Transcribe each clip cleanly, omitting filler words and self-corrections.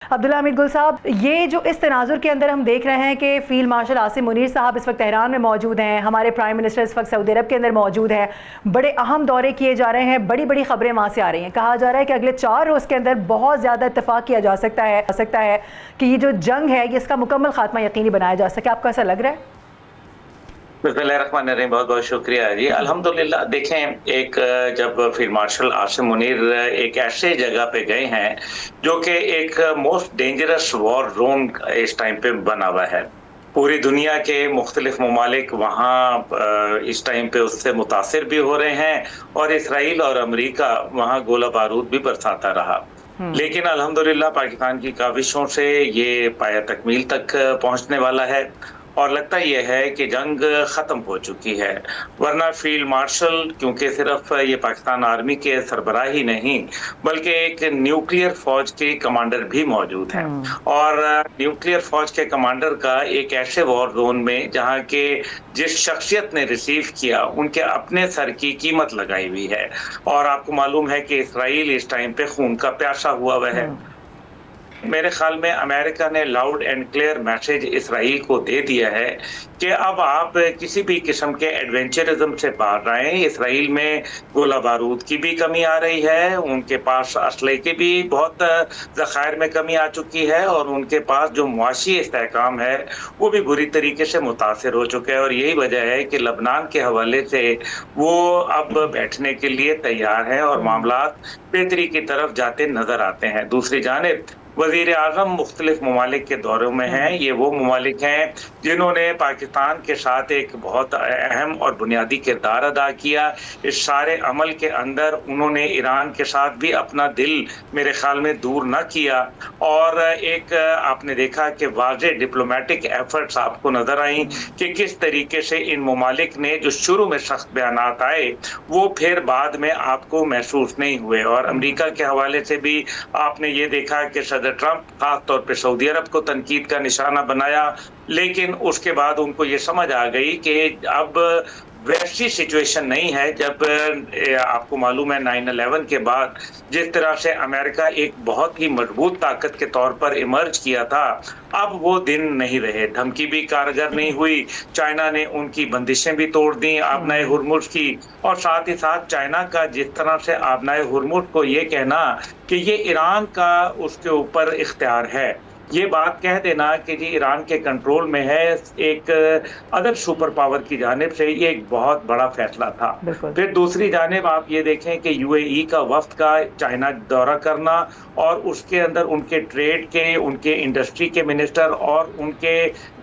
अब्दुल्ला हमीद गुल साहब, ये जो इस तनाजुर के अंदर हम देख रहे हैं कि फ़ील्ड मार्शल आसिम मुनीर साहब इस वक्त तेहरान में मौजूद हैं, हमारे प्राइम मिनिस्टर इस वक्त सऊदी अरब के अंदर मौजूद हैं, बड़े अहम दौरे किए जा रहे हैं, बड़ी बड़ी खबरें वहाँ से आ रही हैं। कहा जा रहा है कि अगले 4 रोज़ के अंदर बहुत ज़्यादा इत्तेफाक किया जा सकता है कि ये जो जंग है इसका मुकम्मल खात्मा यकीनी बनाया जा सके। आपको ऐसा लग रहा है? बिस्मिल्लाहिर्रहमानिर्रहीम, बहुत बहुत शुक्रिया जी। अल्हम्दुलिल्लाह, देखें, एक जब फील्ड मार्शल आसिम मुनीर एक ऐसे जगह पे गए हैं जो कि एक मोस्ट डेंजरस वॉर जोन इस टाइम पे बना हुआ है। पूरी दुनिया के मुख्तलिफ ममालिक वहाँ इस टाइम पे उससे मुतासिर भी हो रहे हैं और इसराइल और अमेरिका वहाँ गोला बारूद भी बरसाता रहा। लेकिन अल्हम्दुलिल्लाह पाकिस्तान की काविशों से ये पाया तकमील तक पहुँचने वाला है और लगता यह है कि जंग ख़त्म हो चुकी है। वरना फील्ड मार्शल, क्योंकि सिर्फ ये पाकिस्तान आर्मी के सरबराह ही नहीं बल्कि एक न्यूक्लियर फ़ौज के कमांडर भी मौजूद हैं और न्यूक्लियर फ़ौज के कमांडर का एक ऐसे वॉर जोन में जहाँ के जिस शख्सियत ने रिसीव किया उनके अपने सर की कीमत लगाई हुई है। और आपको मालूम है कि इसराइल इस टाइम पे खून का प्यासा हुआ है। मेरे ख्याल में अमेरिका ने loud and clear message Israel को दे दिया है कि अब आप किसी भी किस्म के एडवेंचरिज्म से बाहर आए। इसराइल में गोला बारूद की भी कमी आ रही है, उनके पास असले की भी बहुत ज़खायर में कमी आ चुकी है और उनके पास जो मुआशी इस्तेहकाम है वो भी बुरी तरीके से मुतासिर हो चुका है। और यही वजह है कि लबनान के हवाले से वो अब बैठने के लिए तैयार हैं और मामलात बेहतरी की तरफ जाते नज़र आते हैं। दूसरी जानिब वज़ीर आज़म मुख्तलिफ ममालिक के दौरों में हैं। ये वो ममालिक हैं जिन्होंने पाकिस्तान के साथ एक बहुत अहम और बुनियादी किरदार अदा किया। इस सारे अमल के अंदर उन्होंने ईरान के साथ भी अपना दिल मेरे ख्याल में दूर न किया और एक आपने देखा कि वाज़ेह डिप्लोमेटिक एफर्ट्स आपको नज़र आई कि किस तरीके से इन ममालिक ने जो शुरू में सख्त बयानात आए वो फिर बाद में आपको महसूस नहीं हुए। और अमेरिका के हवाले से भी आपने ये देखा कि सदर ट्रंप खास तौर पे सऊदी अरब को तनकीद का निशाना बनाया, लेकिन उसके बाद उनको ये समझ आ गई कि अब वैसी सिचुएशन नहीं है। जब आपको मालूम है 9/11 के बाद जिस तरह से अमेरिका एक बहुत ही मजबूत ताकत के तौर पर इमर्ज किया था, अब वो दिन नहीं रहे। धमकी भी कारगर नहीं हुई, चाइना ने उनकी बंदिशें भी तोड़ दी आबनाए हुर्मुज की, और साथ ही साथ चाइना का जिस तरह से आबनाए हुर्मुज को ये कहना कि ये ईरान का उसके ऊपर इख्तियार है, ये बात कह देना कि जी ईरान के कंट्रोल में है एक अदर सुपर पावर की जानिब से, ये एक बहुत बड़ा फैसला था। फिर दूसरी जानिब आप ये देखें कि यूएई का वफ्द का चाइना दौरा करना और उसके अंदर उनके ट्रेड के, उनके इंडस्ट्री के मिनिस्टर और उनके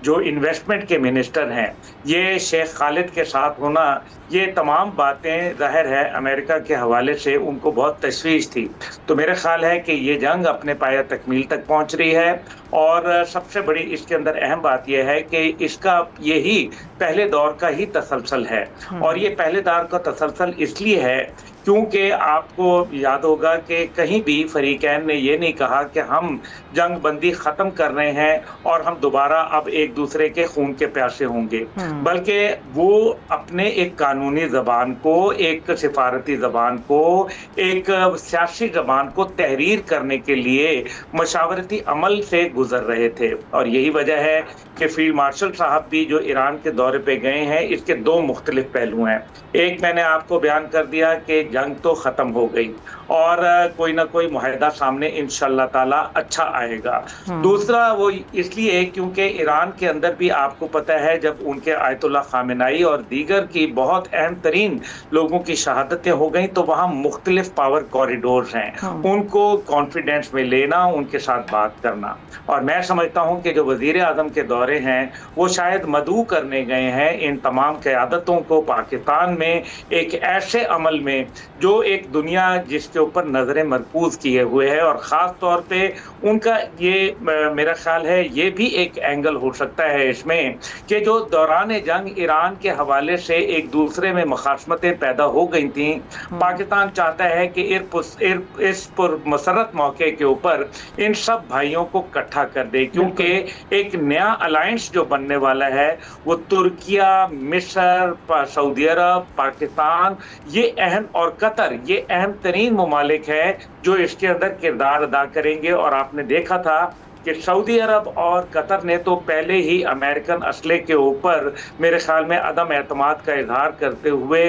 जो इन्वेस्टमेंट के मिनिस्टर हैं, ये शेख खालिद के साथ होना, ये तमाम बातें ज़ाहिर है अमेरिका के हवाले से उनको बहुत तशवीश थी। तो मेरा ख्याल है कि ये जंग अपने पाया तकमील तक पहुंच रही है और सबसे बड़ी इसके अंदर अहम बात यह है कि इसका यही पहले दौर का ही तसलसल है। और ये पहले दौर का तसलसल इसलिए है क्योंकि आपको याद होगा कि कहीं भी फरीकैन ने ये नहीं कहा कि हम जंग बंदी ख़त्म कर रहे हैं और हम दोबारा अब एक दूसरे के खून के प्यासे होंगे, बल्कि वो अपने एक कानूनी ज़बान को, एक सिफारती ज़बान को, एक सियासी ज़बान को तहरीर करने के लिए मशावरती अमल से गुजर रहे थे। और यही वजह है कि फील्ड मार्शल साहब भी जो ईरान के दौरे पे गए हैं, इसके दो मुख्तलिफ पहलू हैं। एक मैंने आपको बयान कर दिया कि जंग तो ख़त्म हो गई और कोई ना कोई मुआहदा सामने इंशाअल्लाह ताला अच्छा आएगा। दूसरा वो इसलिए क्योंकि ईरान के अंदर भी आपको पता है जब उनके आयतुल्लाह खामेनाई और दीगर की बहुत अहम तरीन लोगों की शहादतें हो गई तो वहाँ मुख्तलिफ पावर कॉरिडोर्स हैं, उनको कॉन्फिडेंस में लेना, उनके साथ बात करना। और मैं समझता हूँ कि जो वज़ीर आज़म के दौरे हैं वो शायद मदऊ करने गए हैं इन तमाम क़यादतों को पाकिस्तान में एक ऐसे अमल में जो एक दुनिया जिसके ऊपर नज़रें मरकूज़ किए हुए है। और ख़ास तौर पे उनका ये मेरा ख्याल है ये भी एक एंगल हो सकता है इसमें कि जो दौरान जंग ईरान के हवाले से एक दूसरे में मुखासमतें पैदा हो गई थी, पाकिस्तान चाहता है कि इस पुरमसरत मौके के ऊपर इन सब भाइयों को इकट्ठा कर दे, क्योंकि एक नया अलायंस जो बनने वाला है वो तुर्किया, मिस्र, सऊदी अरब, पाकिस्तान, ये अहम और और कतर, ये अहम तरीन ममालिक है जो इसके अंदर किरदार अदा करेंगे। और आपने देखा था कि सऊदी अरब और कतर ने तो पहले ही अमेरिकन असले के ऊपर मेरे ख्याल में अदम एतमाद का इजहार करते हुए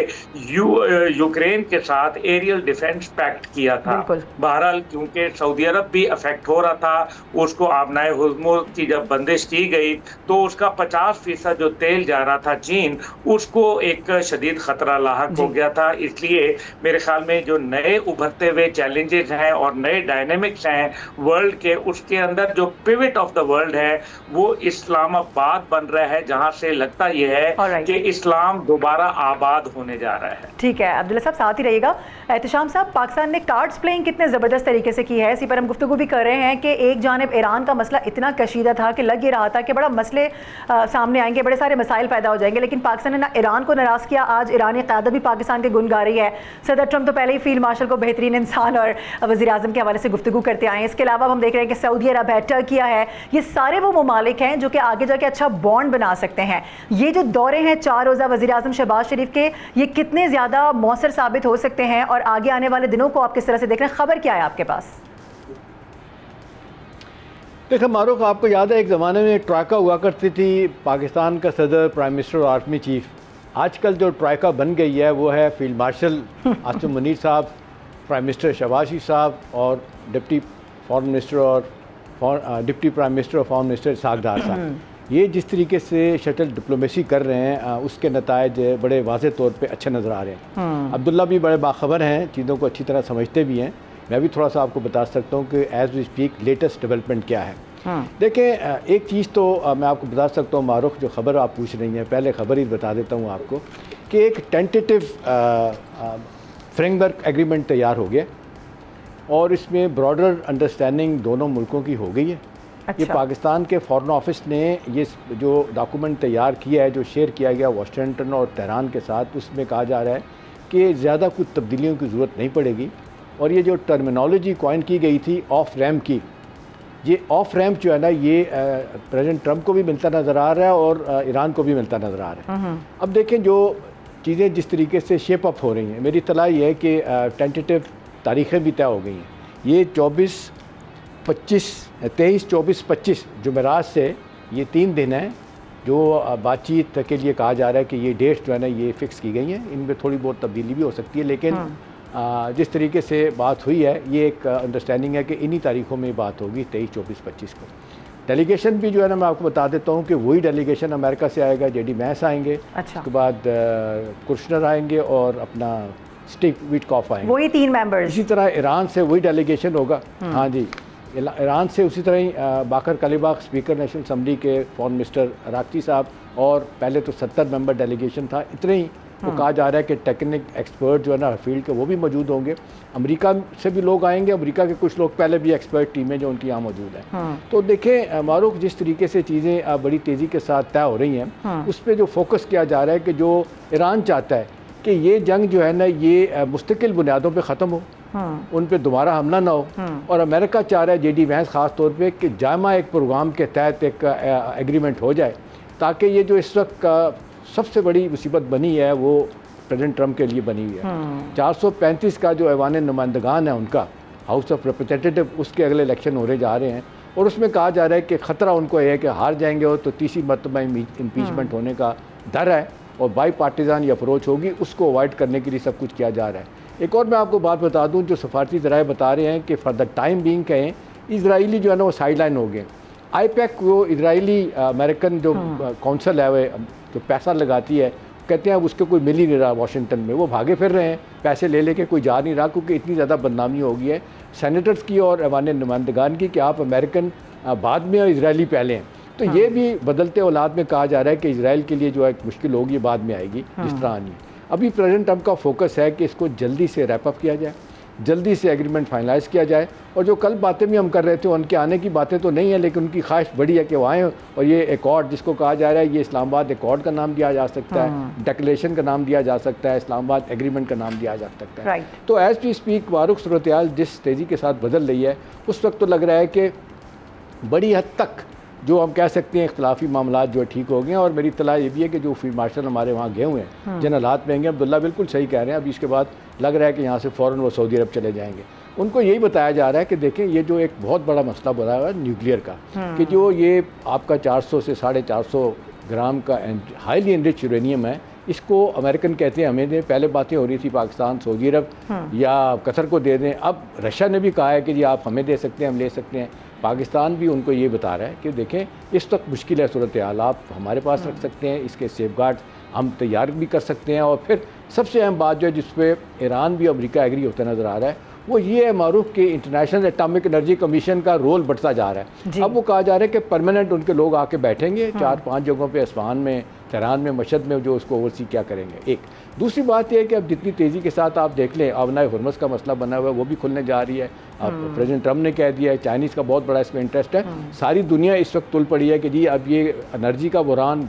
यूक्रेन के साथ एरियल डिफेंस पैक्ट किया था। बहरहाल क्योंकि सऊदी अरब भी अफेक्ट हो रहा था, उसको आबनाए हुर्मुज़ की जब बंदिश की गई तो उसका 50% जो तेल जा रहा था चीन, उसको एक शदीद खतरा लाहक हो गया था। इसलिए मेरे ख्याल में जो नए उभरते हुए चैलेंजेस हैं और नए डायनेमिक्स हैं वर्ल्ड के, उसके अंदर जो पिवट ऑफ द वर्ल्ड है वो इस्लामाबाद बन रहा है, जहां से लगता यह है कि इस्लाम दोबारा आबाद होने जा रहा है। ठीक है अब्दुल्ला साहब, साथ ही रहिएगा। एहतशाम साहब, पाकिस्तान ने कार्ड्स प्लेइंग कितने ज़बरदस्त तरीके से की है, इसी पर हम गुफ्तगू भी कर रहे हैं कि एक जानिब ईरान का मसला इतना कशीदा था कि लग ये रहा था कि बड़ा मसले सामने आएंगे, बड़े सारे मसाइल पैदा हो जाएंगे, लेकिन पाकिस्तान ने ना ईरान को नाराज़ किया। आज ईरानी क़यादत भी पाकिस्तान के गुण गा रही है। सदर ट्रंप तो पहले ही फील्ड मार्शल को बेहतरीन इंसान और वज़ीर आज़म के हवाले से गुफ्तगू करते आए हैं। इसके अलावा हम देख रहे हैं कि सऊदी अरब है, टर्किया है, ये सारे वो ममालिक हैं जो कि आगे जाके अच्छा बॉन्ड बना सकते हैं। ये जो दौरे हैं 4 रोज़ा वज़ीर आज़म शहबाज शरीफ के, ये कितने ज़्यादा मौसर साबित हो सकते हैं और आगे आने वाले दिनों को आप किस तरह से देख रहे हैं? खबर क्या है आपके पास? देखिए मारूफ, आपको याद है एक ज़माने में ट्राका हुआ करती थी, पाकिस्तान का सदर, प्राइम मिनिस्टर और आर्मी चीफ। आजकल जो ट्राका बन गई है वो है फील्ड मार्शल आसिम मुनीर साहब, प्राइम मिनिस्टर शहबाज शरीफ साहब और डिप्टी फॉरेन मिनिस्टर और डिप्टी प्राइम मिनिस्टर और फॉरेन मिनिस्टर इसहाक डार साहब। ये जिस तरीके से शटल डिप्लोमेसी कर रहे हैं उसके नतायज बड़े वाज़े तौर पे अच्छे नज़र आ रहे हैं। अब्दुल्ला भी बड़े बाखबर हैं, चीज़ों को अच्छी तरह समझते भी हैं। मैं भी थोड़ा सा आपको बता सकता हूँ कि as we speak latest development क्या है। देखें, एक चीज़ तो मैं आपको बता सकता हूँ मारूफ, जो ख़बर आप पूछ रही हैं, पहले ख़बर ही बता देता हूँ आपको कि एक टेंटेटिव फ्रेमवर्क एग्रीमेंट तैयार हो गया और इसमें ब्रॉडर अंडरस्टैंडिंग दोनों मुल्कों की हो गई है। अच्छा। ये पाकिस्तान के फॉरेन ऑफिस ने ये जो डॉक्यूमेंट तैयार किया है, जो शेयर किया गया वाशिंगटन और तेहरान के साथ, उसमें कहा जा रहा है कि ज़्यादा कुछ तब्दीलियों की ज़रूरत नहीं पड़ेगी। और ये जो टर्मिनोलॉजी कॉइन की गई थी ऑफ रैम्प की, ये ऑफ रैम्प जो है ना, ये प्रेसिडेंट ट्रंप को भी मिलता नज़र आ रहा है और ईरान को भी मिलता नज़र आ रहा है। अब देखें जो चीज़ें जिस तरीके से शेप अप हो रही हैं, मेरी इत्तला ये है कि टेंटेटिव तारीखें भी तय हो गई हैं। ये 23, 24, 25 जुमेरात से ये 3 दिन हैं जो बातचीत के लिए कहा जा रहा है कि ये डेट्स जो है ना ये फ़िक्स की गई हैं। इनमें थोड़ी बहुत तब्दीली भी हो सकती है, लेकिन जिस तरीके से बात हुई है ये एक अंडरस्टैंडिंग है कि इन्हीं तारीख़ों में बात होगी 23, 24, 25 को। डेलीगेशन भी जो है ना मैं आपको बता देता हूँ कि वही डेलीगेशन अमेरिका से आएगा, जेडी मैस आएंगे। अच्छा। उसके बाद कुशनर आएंगे और अपना स्टीव विटकॉफ आएंगे, वही 3 मेंबर्स। इसी तरह ईरान से वही डेलीगेशन होगा। हाँ जी, ईरान से उसी तरह ही बाकर कलीबाग स्पीकर नेशनल असम्बली के फॉरेन मिनिस्टर अराक्ची साहब, और पहले तो 70 मेंबर डेलीगेशन था, इतने ही। तो कहा जा रहा है कि टेक्निक एक्सपर्ट जो है ना फील्ड के वो भी मौजूद होंगे। अमेरिका से भी लोग आएंगे, अमेरिका के कुछ लोग पहले भी एक्सपर्ट टीमें जो उनकी यहाँ मौजूद हैं। तो देखें मारूफ, जिस तरीके से चीज़ें बड़ी तेज़ी के साथ तय हो रही हैं, उस पर जो फोकस किया जा रहा है कि जो ईरान चाहता है कि ये जंग जो है ना ये मुस्तकिल बुनियादों पे ख़त्म हो, उन पे दोबारा हमला ना हो। और अमेरिका चाह रहा है, जेडी वैंस ख़ास तौर पे, कि जामा एक प्रोग्राम के तहत एक एग्रीमेंट हो जाए, ताकि ये जो इस वक्त सबसे बड़ी मुसीबत बनी है वो प्रेसिडेंट ट्रंप के लिए बनी हुई है। 435 का जो ऐवान नुमाइंदगान है उनका, हाउस ऑफ रिप्रेजेंटेटिव, उसके अगले इलेक्शन होने जा रहे हैं और उसमें कहा जा रहा है कि ख़तरा उनको यह है कि हार जाएंगे हो तो तीसरी मरतबा इम्पीचमेंट होने का डर है और बाई पार्टीज़ान ये अप्रोच होगी, उसको अवॉइड करने के लिए सब कुछ किया जा रहा है। एक और मैं आपको बात बता दूं, जो सफारती ज़राए बता रहे हैं कि फॉर द टाइम बीइंग कहें, इजरायली जो है ना वो साइड लाइन हो गए। आईपैक, वो इजरायली अमेरिकन जो काउंसिल है, वो जो पैसा लगाती है, कहते हैं उसके कोई मिल ही नहीं रहा वाशिंगटन में, वो भागे फिर रहे हैं, पैसे ले लेके कोई जा नहीं रहा, क्योंकि इतनी ज़्यादा बदनामी हो गई है सेनेटर्स की और ऐवान नुमाइंदगान की कि आप अमेरिकन बाद में और इजरायली पहले हैं। तो ये भी बदलते औलाद में कहा जा रहा है कि इजराइल के लिए जो है मुश्किल होगी, बाद में आएगी जिस तरह आनी। अभी प्रेसिडेंट ट्रंप का फोकस है कि इसको जल्दी से रैप अप किया जाए, जल्दी से एग्रीमेंट फाइनलाइज किया जाए। और जो कल बातें भी हम कर रहे थे, उनके आने की बातें तो नहीं है, लेकिन उनकी ख्वाहिश बड़ी है कि वो आएँ और ये एकॉर्ड जिसको कहा जा रहा है, ये इस्लामाबाद एकॉर्ड का नाम दिया जा सकता है, डिक्लेरेशन का नाम दिया जा सकता है, इस्लामाबाद एग्रीमेंट का नाम दिया जा सकता है। तो एज वी स्पीक वारुख सूरत-ए-हाल जिस तेज़ी के साथ बदल रही है, उस वक्त तो लग रहा है कि बड़ी हद तक जो हम कह सकते हैं इख्तलाफी मामला जो ठीक हो गए हैं। और मेरी इत्तला ये भी है कि जो फील्ड मार्शल हमारे वहाँ गए हुए हैं, जिन हालात में होंगे, अब्दुल्ला बिल्कुल सही कह रहे हैं, अभी इसके बाद लग रहा है कि यहाँ से फ़ौरन वो सऊदी अरब चले जाएंगे। उनको यही बताया जा रहा है कि देखें ये जो एक बहुत बड़ा मसला बना हुआ है न्यूक्लियर का, कि जो ये आपका 400 से 450 ग्राम का हाईली एनरिच यूरेनियम है, इसको अमेरिकन कहते हैं हमें दें। पहले बातें हो रही थी पाकिस्तान सऊदी अरब या कतर को दे दें, अब रशिया ने भी कहा है कि जी आप हमें दे सकते हैं, हम ले सकते हैं। पाकिस्तान भी उनको ये बता रहा है कि देखें इस वक्त मुश्किल है सूरत हाल, आप हमारे पास रख सकते हैं, इसके सेफगार्ड हम तैयार भी कर सकते हैं। और फिर सबसे अहम बात जो है जिस पे ईरान भी अमेरिका एग्री होता नज़र आ रहा है वो ये है मारूफ कि इंटरनेशनल एटॉमिक एनर्जी कमीशन का रोल बढ़ता जा रहा है। अब वो कहा जा रहा है कि परमानेंट उनके लोग आके बैठेंगे 4-5 जगहों पे, असफान में, तेहरान में, मशहद में, जो उसको ओवरसी क्या करेंगे। एक दूसरी बात यह है कि अब जितनी तेज़ी के साथ आप देख लें, आबनाए हुर्मुज़ का मसला बना हुआ है वो भी खुलने जा रही है। अब प्रेसिडेंट ट्रम्प ने कह दिया है, चाइनीज़ का बहुत बड़ा इसमें इंटरेस्ट है। सारी दुनिया इस वक्त तुल पड़ी है कि जी अब ये एनर्जी का बुरान,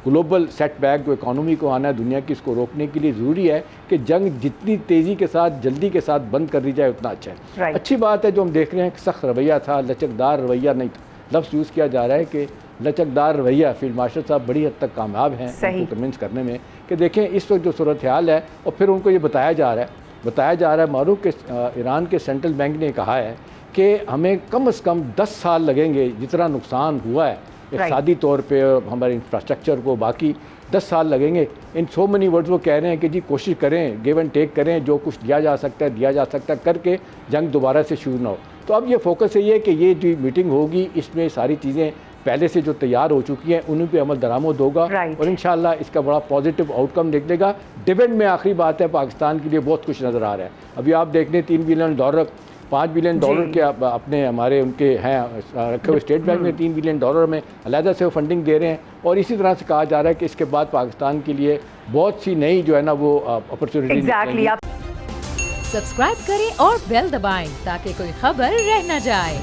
ग्लोबल सेटबैक जो इकॉनमी को आना है दुनिया की, इसको रोकने के लिए ज़रूरी है कि जंग जितनी तेज़ी के साथ, जल्दी के साथ बंद कर दी जाए उतना अच्छा है। अच्छी बात है जो हम देख रहे हैं, सख्त रवैया था, लचकदार रवैया नहीं था। लफ्ज़ यूज़ किया जा रहा है कि लचकदार रवैया। फील्ड मार्शल साहब बड़ी हद तक कामयाब हैं उनको कन्विंस करने में कि देखें इस वक्त जो सूरत हाल है। और फिर उनको ये बताया जा रहा है मारूफ के ईरान के सेंट्रल बैंक ने कहा है कि हमें कम से कम 10 साल लगेंगे, जितना नुकसान हुआ है इक़्तिसादी तौर पे हमारे इंफ्रास्ट्रक्चर को, बाकी 10 साल लगेंगे। इन सो मेनी वर्ड्स वो कह रहे हैं कि जी कोशिश करें, गिव एंड टेक करें, जो कुछ दिया जा सकता है करके जंग दोबारा से शुरू ना हो। तो अब ये फोकस है कि ये जो मीटिंग होगी इसमें सारी चीज़ें पहले से जो तैयार हो चुकी हैं उन्हीं पे अमल दरामद होगा और इंशाल्लाह इसका बड़ा पॉजिटिव आउटकम निकलेगा। डिविडेंड में आखिरी बात है, पाकिस्तान के लिए बहुत कुछ नज़र आ रहा है। अभी आप देख लें $3 बिलियन, $5 बिलियन के अपने हमारे उनके हैं रखे हुए, स्टेट बैंक में $3 बिलियन में अलहदा से वो फंडिंग दे रहे हैं। और इसी तरह से कहा जा रहा है कि इसके बाद पाकिस्तान के लिए बहुत सी नई जो है ना वो अपॉर्चुनिटी। सब्सक्राइब करें और बेल दबाएं ताकि कोई खबर रह न जाए।